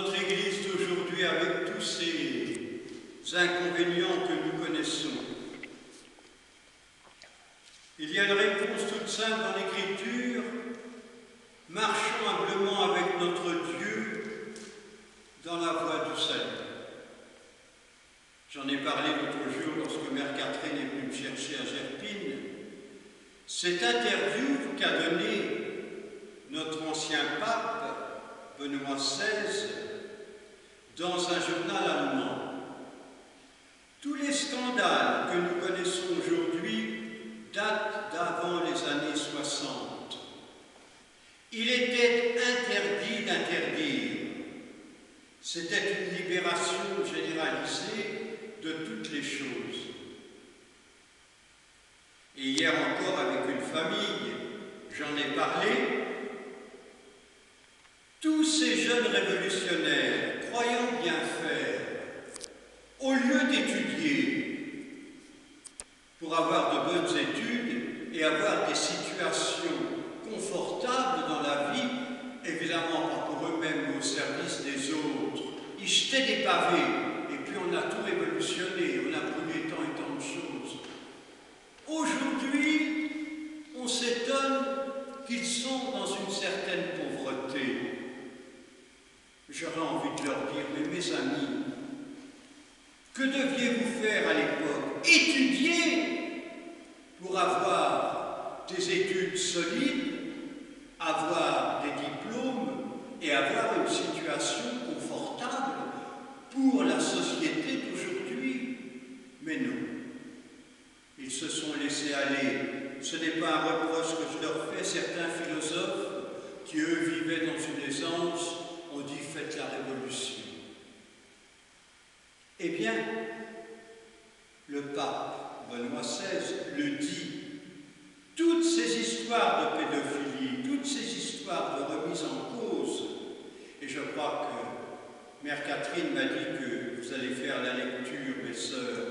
notre Église d'aujourd'hui avec tous ces inconvénients que nous connaissons. Il y a une réponse toute simple dans l'Écriture: marchons humblement avec notre Dieu dans la voie du salut. J'en ai parlé l'autre jour lorsque Mère Catherine est venue me chercher à Gerpine. Cette interview qu'a donnée notre ancien pape, Benoît XVI, dans un journal allemand. Tous les scandales que nous connaissons aujourd'hui datent d'avant les années 60. Il était interdit d'interdire. C'était une libération généralisée de toutes les choses. Et hier encore, avec une famille, j'en ai parlé. Tous ces jeunes révolutionnaires, croyant bien faire, au lieu d'étudier pour avoir de bonnes études et avoir des situations confortables dans la vie, évidemment pas pour eux-mêmes mais au service des autres, ils jetaient des pavés et puis on a tout révolutionné, on a brûlé tant et tant de choses. Aujourd'hui, on s'étonne qu'ils sont dans une certaine pauvreté. J'aurais envie de leur dire, mais mes amis, que deviez-vous faire à l'époque? Étudier pour avoir des études solides, avoir des diplômes et avoir une situation confortable pour la société d'aujourd'hui. Mais non, ils se sont laissés aller. Ce n'est pas un reproche que je leur fais. Certains philosophes qui, eux, vivaient dans une aisance, ont dit « faites la révolution ». Eh bien, le pape Benoît XVI le dit. Toutes ces histoires de pédophilie, toutes ces histoires de remise en cause, et je crois que Mère Catherine m'a dit que vous allez faire la lecture, mes sœurs,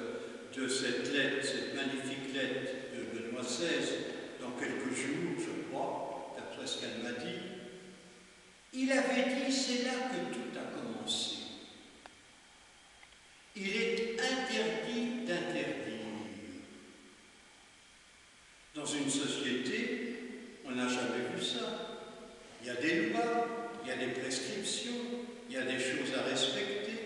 de cette lettre, cette magnifique lettre de Benoît XVI, dans quelques jours, je crois, d'après ce qu'elle m'a dit. Il avait dit, c'est là que tout a commencé. Il est interdit d'interdire. Dans une société, on n'a jamais vu ça. Il y a des lois, il y a des prescriptions, il y a des choses à respecter.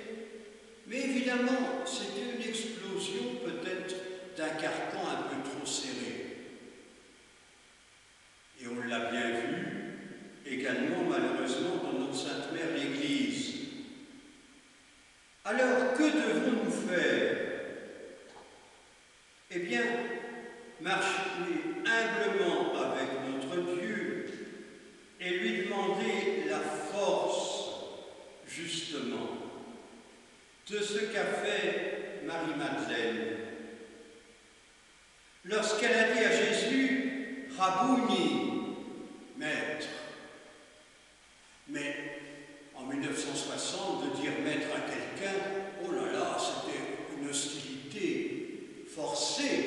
Mais évidemment, c'était une explosion peut-être d'un carcan un peu trop serré. Et on l'a bien vu également, malheureusement, dans notre Sainte Mère l'Église. Alors, que devons-nous faire? Eh bien, marcher humblement avec notre Dieu et lui demander la force, justement, de ce qu'a fait Marie-Madeleine. Lorsqu'elle a dit à Jésus, « Rabouni, maître », mais en 1960, de dire maître à quelqu'un, oh là là, c'était une hostilité forcée.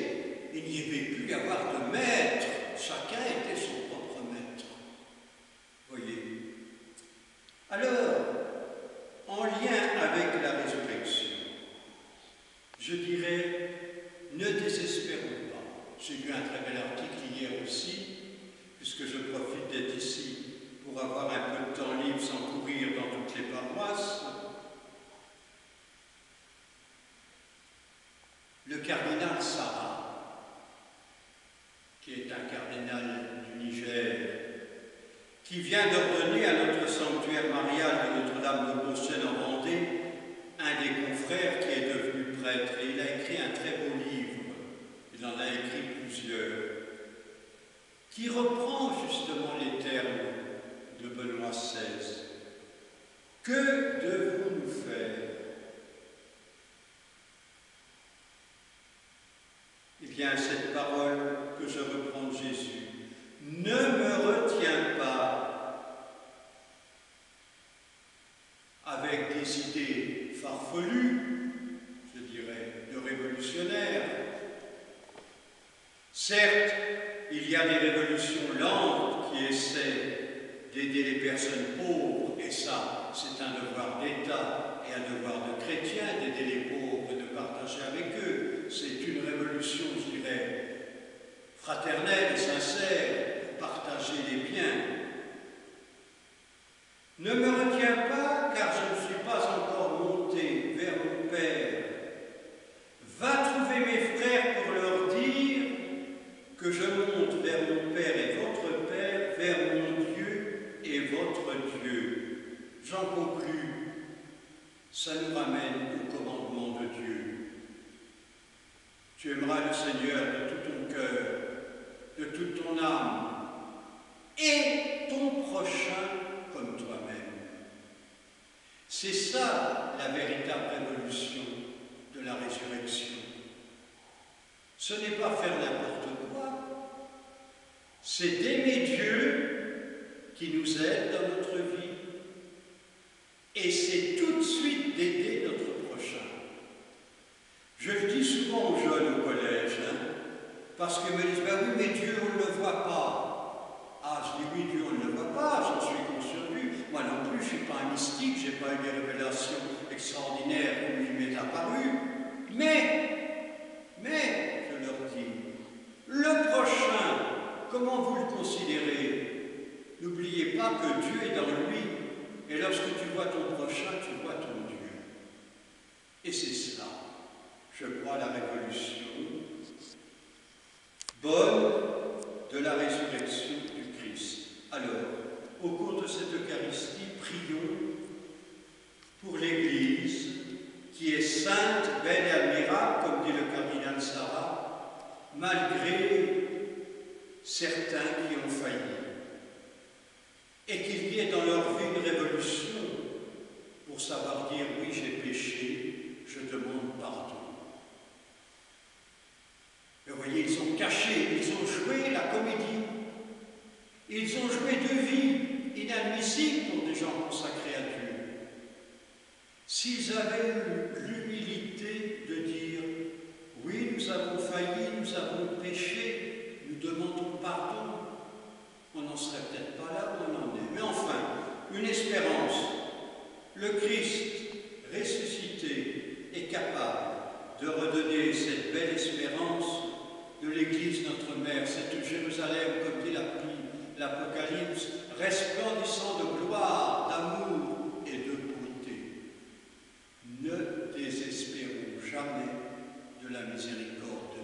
Il n'y avait plus à avoir de maître, chacun était son propre maître. Voyez. Alors, en lien avec la résurrection, je dirais, ne désespérons pas. J'ai lu un très bel article hier aussi, puisque je profite d'être ici pour avoir un peu de temps libre sans courir dans toutes les paroisses. Le cardinal Sarah, qui est un cardinal du Niger, qui vient d'ordonner à notre sanctuaire marial de Notre-Dame de Beauchesne en Vendée un des confrères qui est devenu prêtre. Et il a écrit un très beau livre, il en a écrit plusieurs, qui reprend justement les termes de Benoît XVI. Que devons-nous faire? Eh bien, cette parole que je reprends de Jésus, ne me retiens pas avec des idées farfelues, je dirais, de révolutionnaires. Certes, il y a des révolutions lentes qui essaient d'aider les personnes pauvres, et ça, c'est un devoir d'État. d'aider les pauvres et de partager avec eux. C'est une révolution, je dirais, fraternelle et sincère pour partager les biens. Ne me retiens pas, car je ne suis pas encore monté vers mon Père. Va trouver mes frères pour leur dire que je monte vers mon Père et votre Père, vers mon Dieu et votre Dieu. J'en conclus, ça nous ramène au commandement de Dieu. Tu aimeras le Seigneur de tout ton cœur, de toute ton âme, et ton prochain comme toi-même. C'est ça la véritable révolution de la résurrection. Ce n'est pas faire n'importe quoi, c'est d'aimer Dieu qui nous aide dans notre vie, et c'est tout de suite d'aider notre prochain. Je le dis souvent aux jeunes au collège, parce qu'ils me disent, ben oui, mais Dieu, on ne le voit pas. Ah, je dis, oui, Dieu, on ne le voit pas, j'en suis convaincu. Moi non plus, je ne suis pas un mystique, je n'ai pas eu des révélations extraordinaires où il m'est apparu. Mais, je leur dis, le prochain, comment vous le considérez? N'oubliez pas que Dieu est dans lui, et lorsque tu vois ton prochain, tu vois ton Dieu. Et c'est cela, je crois, la révolution bonne de la résurrection du Christ. Alors, au cours de cette Eucharistie, prions pour l'Église, qui est sainte, belle et admirable, comme dit le cardinal Sarah, malgré certains qui ont failli, et qu'il y ait dans leur vie une révolution pour savoir dire « oui, j'ai péché, je demande pardon ». Et vous voyez, ils ont caché, ils ont joué la comédie, ils ont joué deux vies inadmissibles pour des gens consacrés à Dieu. S'ils avaient eu l'humilité de dire « oui, nous avons failli, nous avons péché, nous demandons pardon », on n'en serait peut-être pas là où on en est. Mais enfin, une espérance. Le Christ ressuscité est capable de redonner cette belle espérance de l'Église, notre mère, cette Jérusalem, comme dit l'Apocalypse, resplendissant de gloire, d'amour et de beauté. Ne désespérons jamais de la miséricorde